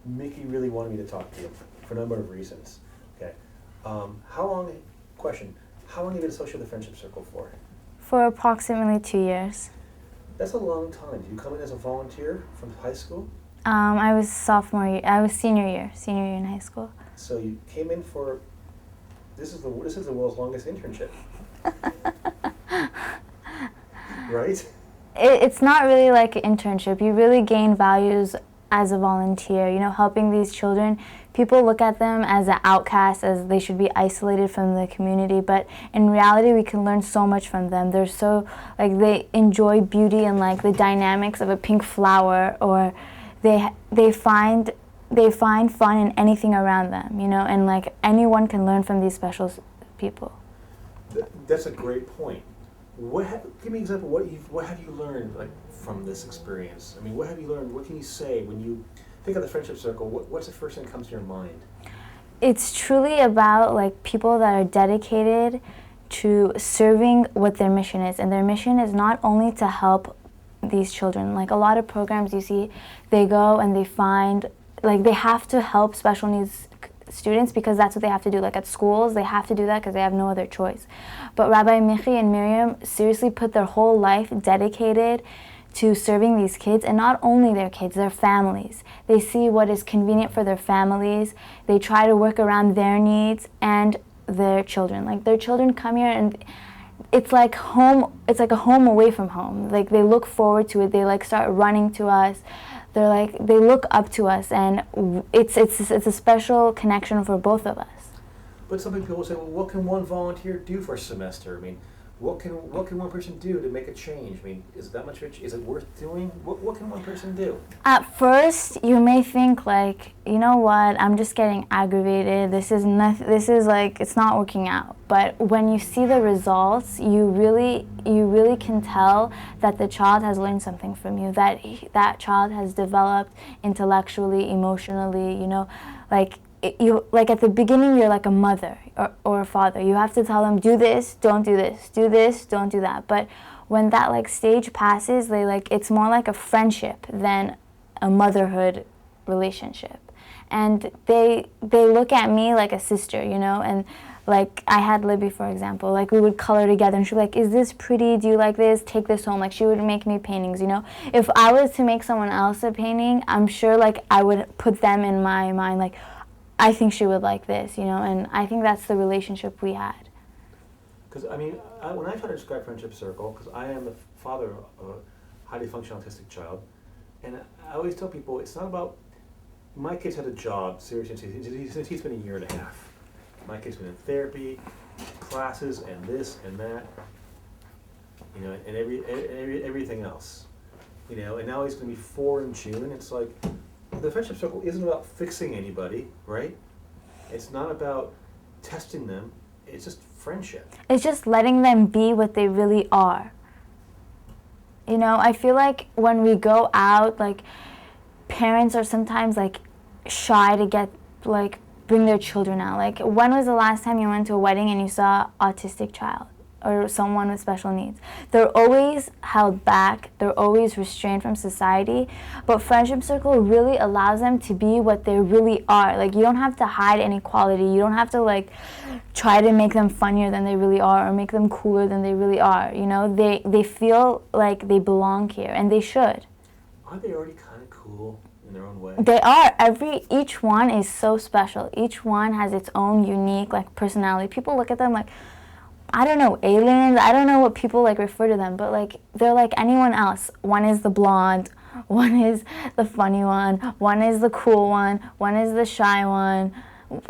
Mickey really wanted me to talk to you for a number of reasons. Okay. How long, question, how long have you been associated with the Friendship Circle for? For approximately 2 years. That's a long time. Did you come in as a volunteer from high school? I was sophomore year. I was senior year in high school. So you came in for, this is the world's longest internship. Right? It's not really like an internship. You really gain values as a volunteer, you know, helping these children. People look at them as an outcast, as they should be isolated from the community, but in reality we can learn so much from them. They're so, like, they enjoy beauty and like the dynamics of a pink flower, or they find fun in anything around them, you know, and like anyone can learn from these special people. That's a great point. Give me an example. What have you learned, like, from this experience? I mean, what have you learned? What can you say when you think of the Friendship Circle? What's the first thing that comes to your mind? It's truly about like people that are dedicated to serving what their mission is, and their mission is not only to help these children. Like a lot of programs you see, they go and they find, like, they have to help special needs students because that's what they have to do. Like at schools, they have to do that because they have no other choice. But Rabbi Michi and Miriam seriously put their whole life dedicated to serving these kids, and not only their kids, their families. They see what is convenient for their families. They try to work around their needs and their children. Like their children come here and it's like home, it's like a home away from home. Like they look forward to it. They like start running to us. They're like, they look up to us, and it's a special connection for both of us. But some people say, well, what can one volunteer do for a semester? I mean, what can one person do to make a change? I mean, is it worth doing? What can one person do? At first, you may think like, you know what, I'm just getting aggravated. This is like, it's not working out. But when you see the results, you really can tell that the child has learned something from you, that child has developed intellectually, emotionally, you know, like at the beginning you're like a mother or a father. You have to tell them, do this, don't do this, do this, don't do that. But when that like stage passes, it's more like a friendship than a motherhood relationship. And they look at me like a sister, you know, and like I had Libby, for example, like we would color together and she'd be like, is this pretty? Do you like this? Take this home. Like she would make me paintings, you know. If I was to make someone else a painting, I'm sure like I would put them in my mind, like, I think she would like this, you know, and I think that's the relationship we had. Because, I mean, when I try to describe Friendship Circle, because I am the father of a highly functional autistic child, and I always tell people, it's not about, my kid's had a job, seriously, since he's been a year and a half. My kid's been in therapy, classes, and this and that, you know, and everything else. You know, and now he's going to be 4 in June. It's like, the Friendship Circle isn't about fixing anybody, right? It's not about testing them. It's just friendship. It's just letting them be what they really are. You know, I feel like when we go out, like, parents are sometimes, like, shy to bring their children out. Like, when was the last time you went to a wedding and you saw an autistic child or someone with special needs? They're always held back. They're always restrained from society. But Friendship Circle really allows them to be what they really are. Like, you don't have to hide any quality. You don't have to, like, try to make them funnier than they really are or make them cooler than they really are. You know, they feel like they belong here, and they should. Aren't they already kind of cool in their own way? They are. Each one is so special. Each one has its own unique, like, personality. People look at them like, I don't know, aliens. I don't know what people like refer to them, but like they're like anyone else. One is the blonde, one is the funny one is the cool one is the shy one.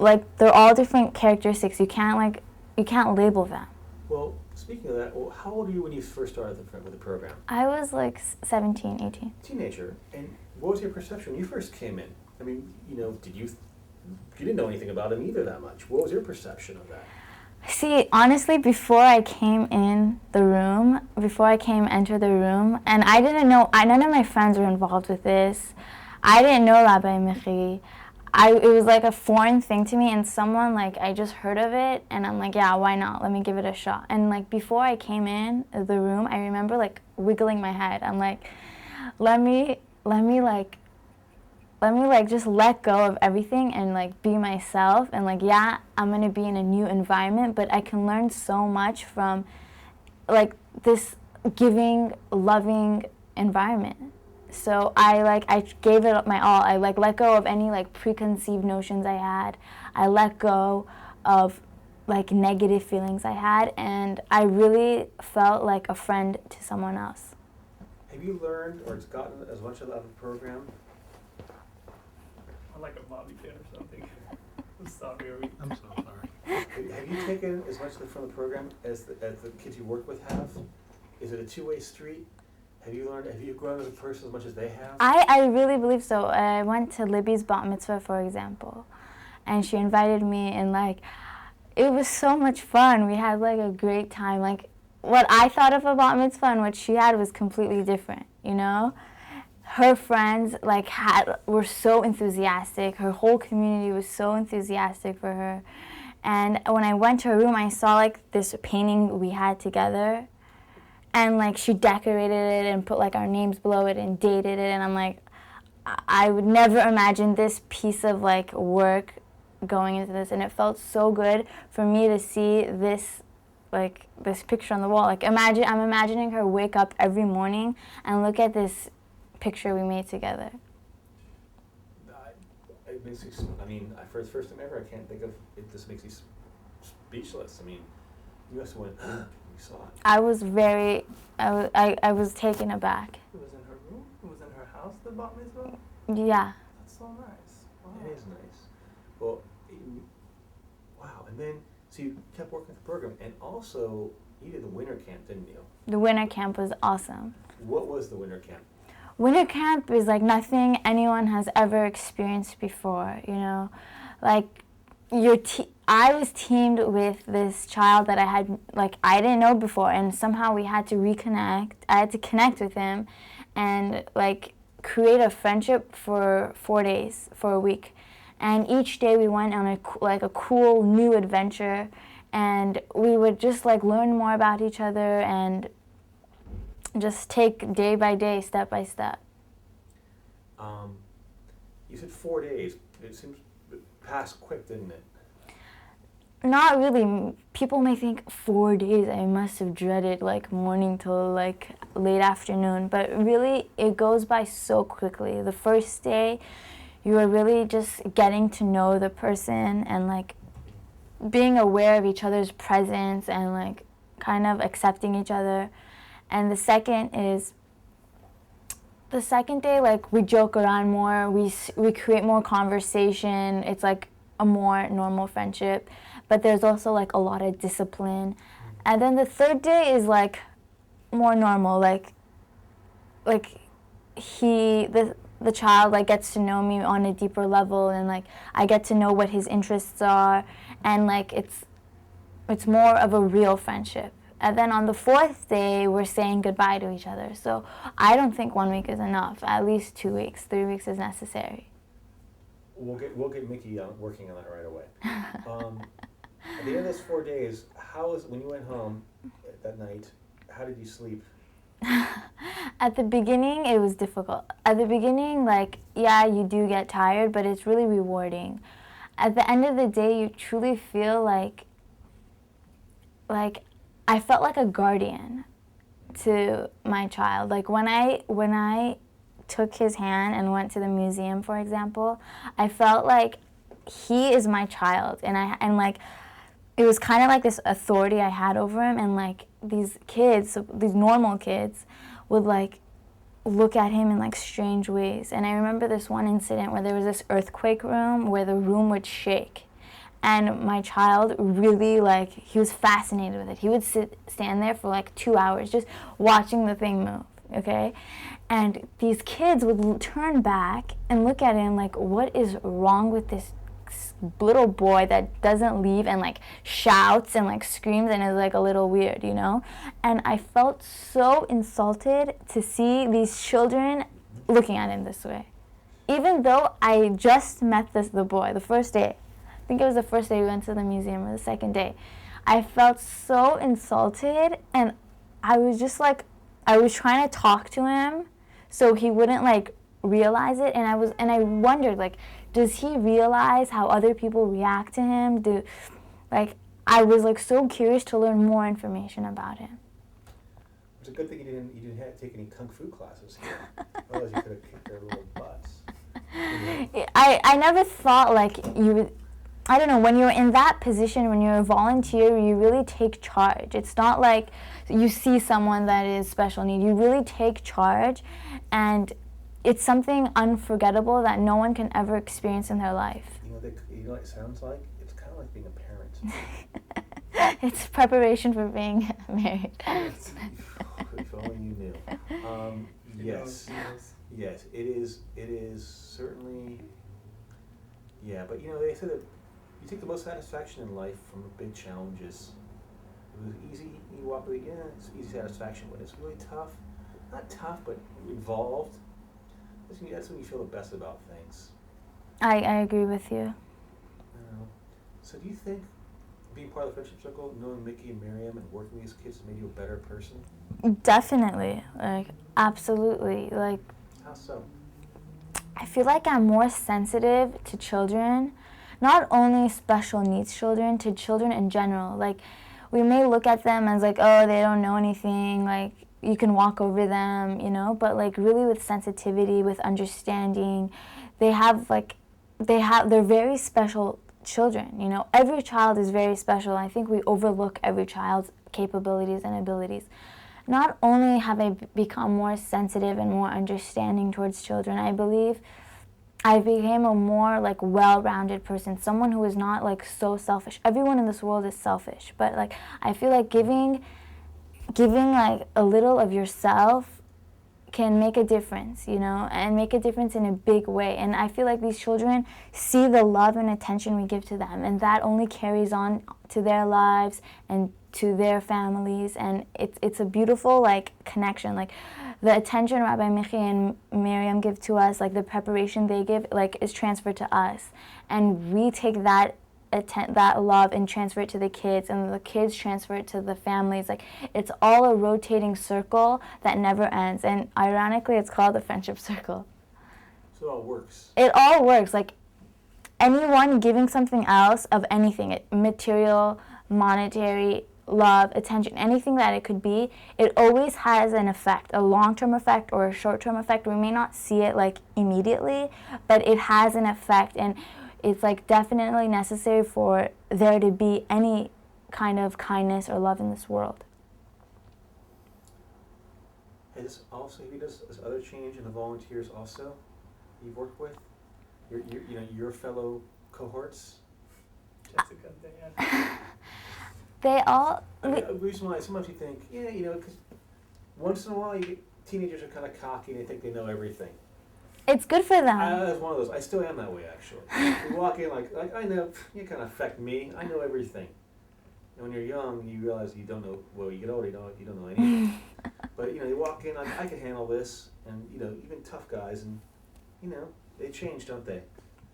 Like they're all different characteristics. You can't label them. Well, speaking of that, how old were you when you first started with the program? I was like 17, 18. Teenager. And what was your perception when you first came in? I mean, you know, you didn't know anything about him either that much. What was your perception of that? See, honestly, before I enter the room, and I didn't know, none of my friends were involved with this. I didn't know Rabbi Michi. It was like a foreign thing to me, and someone, like, I just heard of it, and I'm like, yeah, why not? Let me give it a shot. And, like, before I came in the room, I remember, like, wiggling my head. I'm like, let me, like, like just let go of everything and like be myself, and like, yeah, I'm going to be in a new environment, but I can learn so much from like this giving, loving environment. So I gave it my all. I like let go of any like preconceived notions I had. I let go of like negative feelings I had, and I really felt like a friend to someone else. Have you learned or gotten as much out of the program? I like a bobby pin or something. I'm sorry, Orit. I'm so sorry. Have you taken as much from the program as the kids you work with have? Is it a two-way street? Have you grown as a person as much as they have? I really believe so. I went to Libby's bat mitzvah, for example, and she invited me, and like, it was so much fun. We had like a great time. Like, what I thought of a bat mitzvah and what she had was completely different, you know? Her friends like were so enthusiastic. Her whole community was so enthusiastic for her. And when I went to her room, I saw like this painting we had together, and like she decorated it and put like our names below it and dated it, and I'm like, I would never imagine this piece of like work going into this, and it felt so good for me to see this, like this picture on the wall. Like I'm imagining her wake up every morning and look at this picture we made together. It makes you, I mean, for the first time ever, I can't think of it. This makes you speechless. I mean, you must have went, you saw it. I was taken aback. It was in her room? It was in her house, the bat mitzvah? Yeah. That's so nice. Wow. It is nice. Well, wow. And then, so you kept working the program, and also you did the winter camp, didn't you? The winter camp was awesome. What was the winter camp? Winter camp is like nothing anyone has ever experienced before, you know? Like, I was teamed with this child that I didn't know before, and somehow we had to reconnect. I had to connect with him and like create a friendship for 4 days, for a week. And each day we went on a cool new adventure, and we would just like learn more about each other and just take day by day, step by step. You said 4 days. It seems passed quick, didn't it? Not really. People may think 4 days, I must have dreaded like morning till like late afternoon, but really it goes by so quickly. The first day, you are really just getting to know the person and like being aware of each other's presence and like kind of accepting each other. And the second day, like we joke around more, we create more conversation. It's like a more normal friendship, but there's also like a lot of discipline. And then the third day is like more normal, like the child like gets to know me on a deeper level, and like I get to know what his interests are, and like it's more of a real friendship. And then on the fourth day, we're saying goodbye to each other. So I don't think 1 week is enough. At least 2 weeks, 3 weeks is necessary. We'll get Mickey working on that right away. At the end of those 4 days, when you went home that night, how did you sleep? At the beginning, it was difficult. At the beginning, like, yeah, you do get tired, but it's really rewarding. At the end of the day, you truly feel like I felt like a guardian to my child. Like when I took his hand and went to the museum, for example, I felt like he is my child, and like it was kind of like this authority I had over him, and like these kids, these normal kids, would like look at him in like strange ways. And I remember this one incident where there was this earthquake room where the room would shake. And my child really, like, he was fascinated with it. He would stand there for like 2 hours just watching the thing move, okay? And these kids would turn back and look at him like, what is wrong with this little boy that doesn't leave and like shouts and like screams and is like a little weird, you know? And I felt so insulted to see these children looking at him this way. Even though I just met the boy the first day. I think it was the first day we went to the museum, or the second day. I felt so insulted, and I was just like, I was trying to talk to him so he wouldn't like realize it, and I wondered, like, does he realize how other people react to him? I was like so curious to learn more information about him. It's a good thing you didn't have to take any kung fu classes here. Otherwise you could have kicked their little butts. I never thought like you would. I don't know, when you're in that position, when you're a volunteer, you really take charge. It's not like you see someone that is special need. You really take charge, and it's something unforgettable that no one can ever experience in their life. You know what it sounds like? It's kind of like being a parent. It's preparation for being married. If only you knew. Yes. Yes, it is certainly, yeah, but they say that you take the most satisfaction in life from the big challenges. It was easy, you walk away, yeah, it's easy satisfaction. When it's really tough, not tough, but involved, that's when you feel the best about things. I agree with you. So do you think being part of the friendship circle, knowing Mickey and Miriam and working with these kids made you a better person? Definitely, like, absolutely, like. How so? I feel like I'm more sensitive to children, not only special needs children, to children in general. Like, we may look at them as like, oh, they don't know anything, like, you can walk over them, but like really with sensitivity, with understanding, they're very special children, Every child is very special. I think we overlook every child's capabilities and abilities. Not only have I become more sensitive and more understanding towards children, I believe I became a more like well-rounded person, someone who is not like so selfish. Everyone in this world is selfish, but like I feel like giving like a little of yourself can make a difference, and make a difference in a big way. And I feel like these children see the love and attention we give to them, and that only carries on to their lives and to their families, and it's a beautiful like connection. Like the attention Rabbi Michi and Miriam give to us, like the preparation they give, like is transferred to us, and we take that love and transfer it to the kids, and the kids transfer it to the families. Like it's all a rotating circle that never ends, and ironically it's called the friendship circle. So it all works. It all works. Like anyone giving something else of anything, material, monetary, love, attention, anything that it could be, it always has an effect, a long-term effect or a short-term effect. We may not see it like immediately, but it has an effect, and it's like definitely necessary for there to be any kind of kindness or love in this world. Have you noticed this other change in the volunteers also you've worked with? Your fellow cohorts? Jessica, Dan. They all. The reason why sometimes you think, because once in a while teenagers are kind of cocky and they think they know everything. It's good for them. I was one of those. I still am that way, actually. You walk in like I know, you kind of affect me. I know everything. And when you're young, you realize you don't know. Well, you get older, you don't know anything. But you walk in, I can handle this, and even tough guys, and they change, don't they?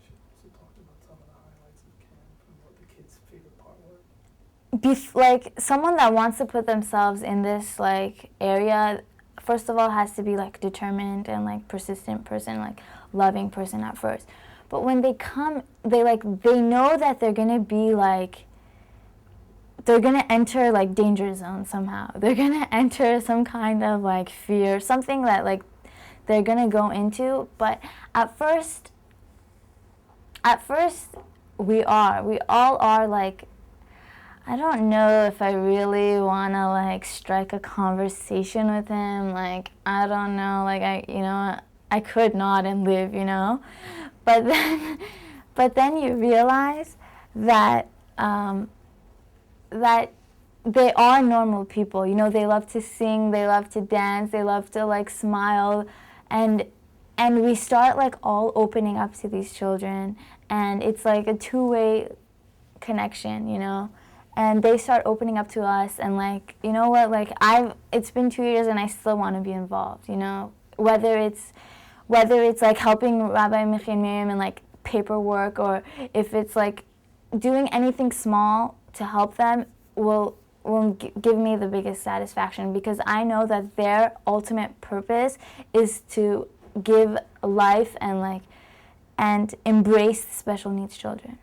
She also talked about some of the highlights of camp and what the kids' favorite part was. Like someone that wants to put themselves in this like area, first of all, has to be like determined and like persistent person, like loving person at first. But when they come, they know that they're gonna be like, they're gonna enter like danger zone somehow. They're gonna enter some kind of like fear, something that like they're gonna go into. But at first we all are like, I don't know if I really want to like strike a conversation with him. Like, I don't know, like I could not and live, But then you realize that that they are normal people. They love to sing, they love to dance, they love to like smile, and we start like all opening up to these children, and it's like a two-way connection, And they start opening up to us, and like, like it's been 2 years and I still want to be involved, Whether it's like helping Rabbi Michi and Miriam in like paperwork, or if it's like doing anything small to help them will give me the biggest satisfaction, because I know that their ultimate purpose is to give life and embrace special needs children.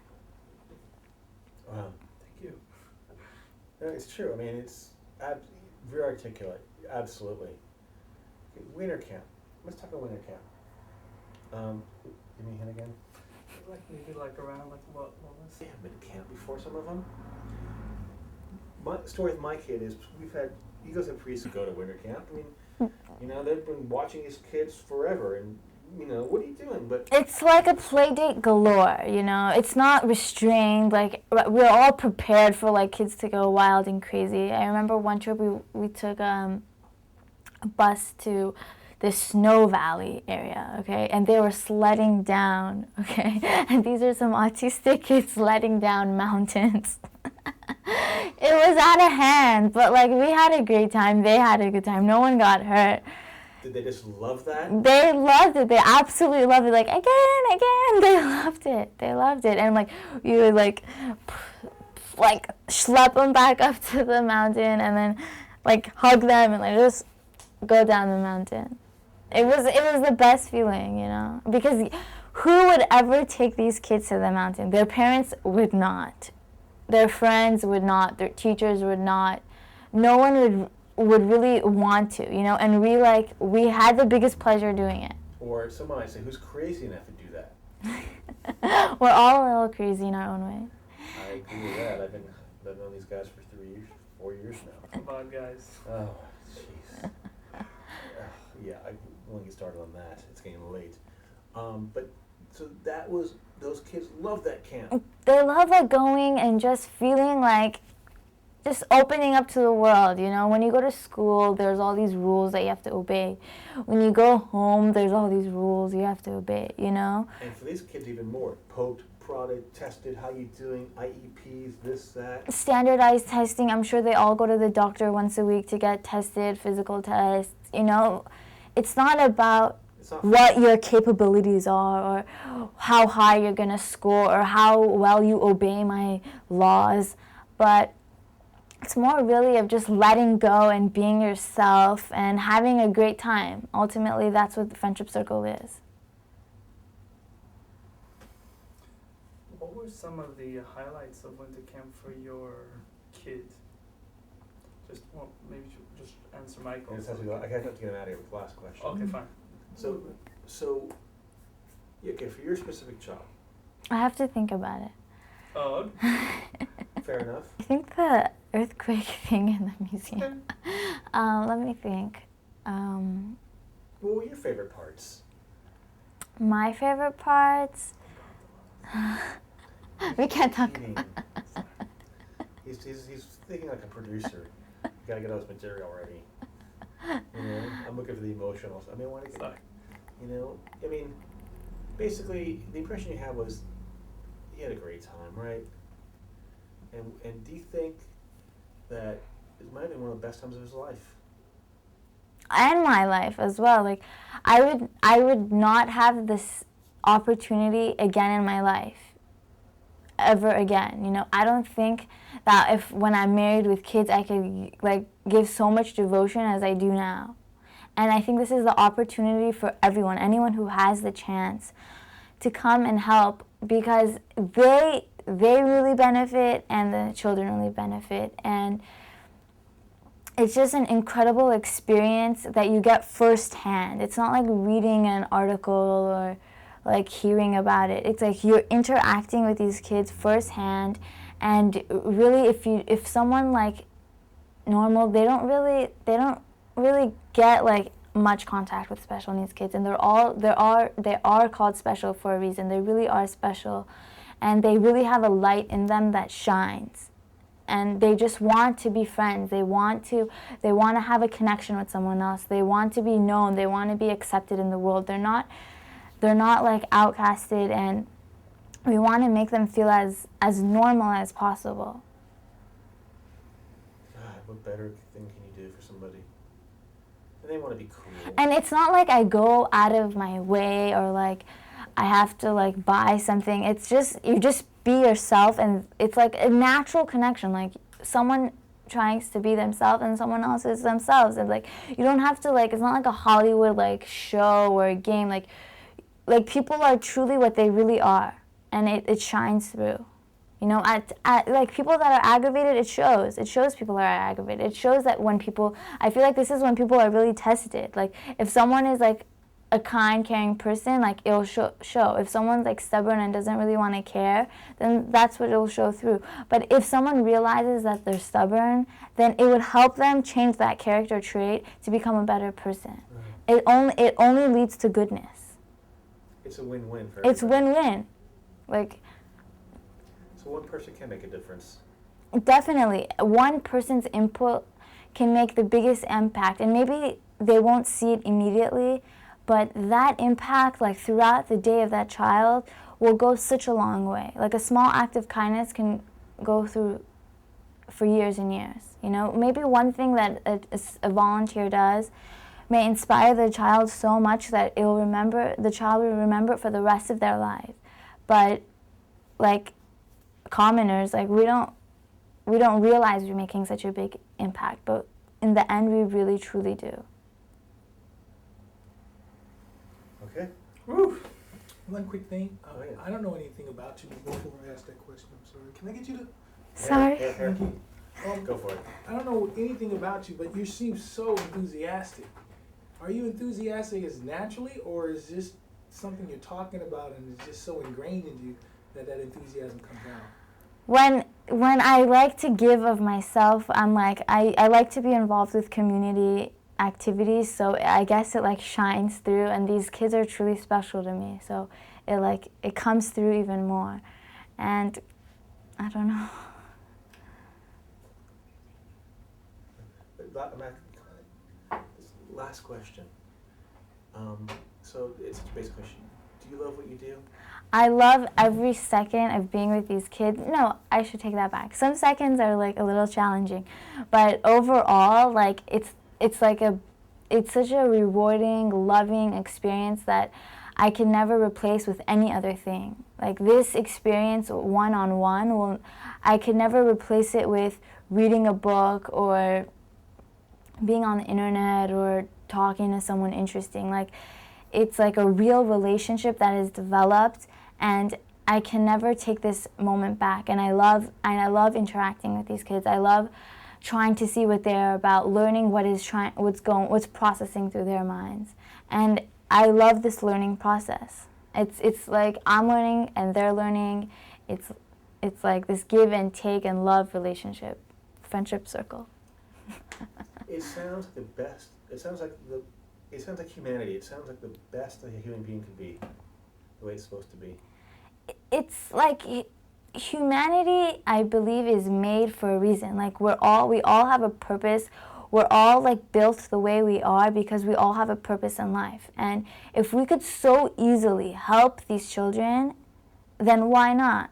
Wow. Thank you. No, it's true. I mean, it's very articulate. Absolutely. Okay, winter camp. Let's talk about winter camp. Give me a hint again. Like maybe like around like what was? They have been to camp before, some of them. My story with my kid is he goes to priests go to winter camp. I mean, they've been watching these kids forever, and what are you doing? But it's like a play date galore, It's not restrained. Like, we're all prepared for like kids to go wild and crazy. I remember one trip we took a bus to this snow valley area, okay, and they were sledding down, okay, and these are some autistic kids sledding down mountains. It was out of hand, but like we had a great time. They had a good time. No one got hurt. Did they just love that? They loved it. They absolutely loved it. Like, again. They loved it. And like, you would like schlep them back up to the mountain and then like hug them and like just go down the mountain. It was the best feeling, because who would ever take these kids to the mountain? Their parents would not. Their friends would not. Their teachers would not. No one would really want to, and we had the biggest pleasure doing it. Or someone might say, who's crazy enough to do that? We're all a little crazy in our own way. I agree with that. I've known these guys for 4 years now. Come on, guys. Oh, jeez. Yeah, I won't get started on that. It's getting late. But so those kids love that camp. They love like going and just feeling like just opening up to the world, When you go to school, there's all these rules that you have to obey. When you go home, there's all these rules you have to obey, And for these kids, even more. Poked, prodded, tested, how you doing, IEPs, this, that. Standardized testing. I'm sure they all go to the doctor once a week to get tested, physical tests, It's not about what your capabilities are or how high you're going to score or how well you obey my laws, but it's more really of just letting go and being yourself and having a great time. Ultimately, that's what the Friendship Circle is. What were some of the highlights of winter camp for your kid? Maybe just answer Michael's. I have to get him out of here with the last question. Okay, fine. So, okay, for your specific child. I have to think about it. Oh. Fair enough. I think the earthquake thing in the museum. Let me think. What were your favorite parts? My favorite parts? We can't talk. He's thinking like a producer. You gotta get all this material already. I'm looking for the emotional. I want to get. Basically, the impression you had was he had a great time, right? And do you think that it might have been one of the best times of his life? And my life as well. Like, I would not have this opportunity again in my life. Ever again. I don't think that when I'm married with kids, I could give so much devotion as I do now. And I think this is the opportunity for anyone who has the chance to come and help, because they really benefit and the children really benefit. And it's just an incredible experience that you get firsthand. It's not like reading an article or like hearing about it. It's like you're interacting with these kids firsthand, and really if someone like normal, they don't really get like much contact with special needs kids, and they are called special for a reason. They really are special, and they really have a light in them that shines. And they just want to be friends. They want to have a connection with someone else. They want to be known. They want to be accepted in the world. They're not like outcasted, and we want to make them feel as normal as possible. God, what better thing can you do for somebody? And they want to be cool. And it's not like I go out of my way or like I have to like buy something. It's just you just be yourself, and it's like a natural connection. Like someone trying to be themselves and someone else is themselves. And like, you don't have to, like, it's not like a Hollywood like show or a game. Like people are truly what they really are, and it shines through. You know, at like people that are aggravated, it shows. It shows people are aggravated. It shows that when people, I feel like this is when people are really tested. Like, if someone is like a kind, caring person, like, it'll show. If someone's like stubborn and doesn't really want to care, then that's what it'll show through. But if someone realizes that they're stubborn, then it would help them change that character trait to become a better person. Right. It only leads to goodness. It's a win-win for everybody. It's win-win. Like, so one person can make a difference. Definitely. One person's input can make the biggest impact, and maybe they won't see it immediately, but that impact, like, throughout the day of that child will go such a long way. Like, a small act of kindness can go through for years and years. You know, maybe one thing that a volunteer does may inspire the child so much that the child will remember it for the rest of their life. But, like, commoners, like, we don't realize we're making such a big impact, but in the end we really truly do. Okay. Woo. One quick thing. Yeah. I don't know anything about you before I ask that question. I'm sorry. Can I get you to? Sorry. Here. Go for it. I don't know anything about you, but you seem so enthusiastic. Are you enthusiastic as naturally, or is this something you're talking about and it's just so ingrained in you that enthusiasm comes out? When I like to give of myself, I'm like, I like to be involved with community activities, so I guess it like shines through, and these kids are truly special to me, so it comes through even more. And I don't know. Last question. So it's a basic question. Do you love what you do? I love every second of being with these kids. No, I should take that back. Some seconds are like a little challenging, but overall, like, it's such a rewarding, loving experience that I can never replace with any other thing. Like, this experience one-on-one, I could never replace it with reading a book or being on the internet or talking to someone interesting. Like, it's like a real relationship that is developed, and I can never take this moment back. And I love interacting with these kids. I love trying to see what they're about, learning what's processing through their minds. And I love this learning process. It's like I'm learning and they're learning. It's like this give and take and love relationship, friendship circle. It sounds like the best. It sounds like humanity. It sounds like the best that a human being could be, the way it's supposed to be. It's like humanity, I believe, is made for a reason. Like, we all have a purpose. We're all like built the way we are because we all have a purpose in life. And if we could so easily help these children, then why not?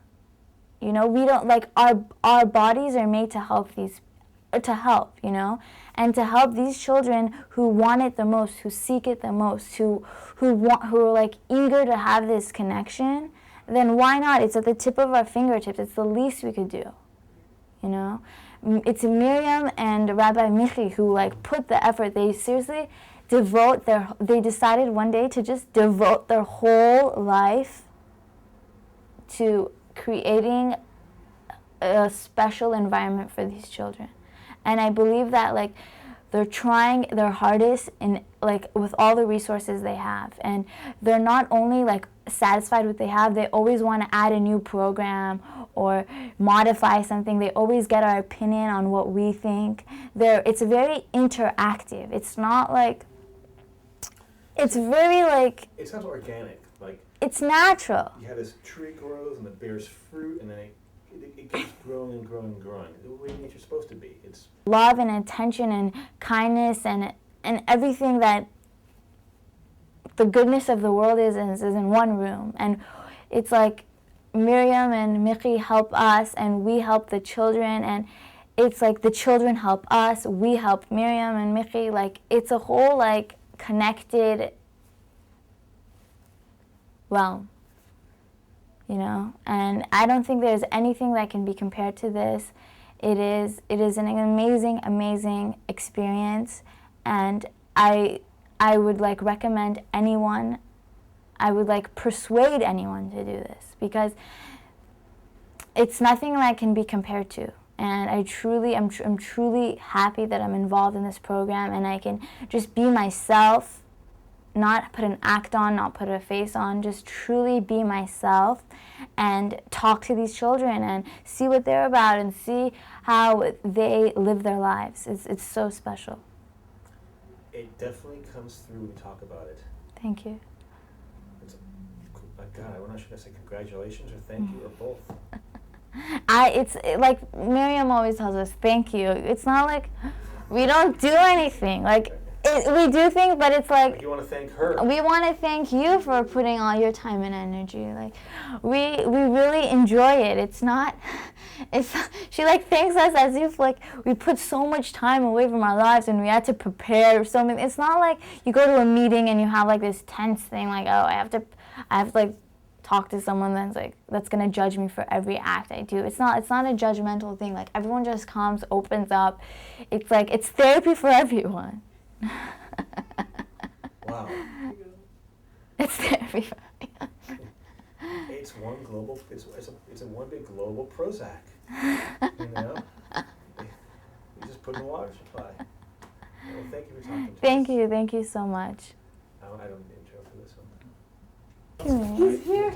You know, we don't, like, our bodies are made to help you know, and to help these children who want it the most, who seek it the most, who are like eager to have this connection, then why not? It's at the tip of our fingertips. It's the least we could do, you know. It's Miriam and Rabbi Michi who like put the effort. They seriously they decided one day to just devote their whole life to creating a special environment for these children. And I believe that, like, they're trying their hardest in, like, with all the resources they have. And they're not only, like, satisfied with what they have, they always want to add a new program or modify something. They always get our opinion on what we think. It's very interactive. It's not like, it's very, like... It sounds organic. Like, it's natural. You have this tree grows and it bears fruit, and then it keeps growing and growing and growing. The way nature's supposed to be. It's love and attention and kindness and everything that the goodness of the world is in one room. And it's like Miriam and Michi help us and we help the children, and it's like the children help us, we help Miriam and Michi. Like, it's a whole, like, connected realm. You know, and I don't think there's anything that can be compared to this. It is an amazing experience, and I would like recommend anyone, I would like persuade anyone to do this, because it's nothing that can be compared to. And I'm truly happy that I'm involved in this program, and I can just be myself, not put an act on, not put a face on, just truly be myself and talk to these children and see what they're about and see how they live their lives. It's so special. It definitely comes through when you talk about it. Thank you. God, I'm not sure if I say congratulations or thank you or both. It's like Miriam always tells us, thank you. It's not like we don't do anything. Like, we do things, but it's like you want to thank her. We want to thank you for putting all your time and energy. Like, we really enjoy it. She like thanks us as if like we put so much time away from our lives and we had to prepare so many. It's not like you go to a meeting and you have like this tense thing like, oh, I have to like talk to someone that's gonna judge me for every act I do. It's not a judgmental thing. Like, everyone just comes, opens up. It's like it's therapy for everyone. Wow. It's therapy for everyone. It's one global. It's a one big global Prozac. You know. You just put in a water supply. Well, thank you for talking to us. Thank you so much. I don't need the intro for this one. He's here.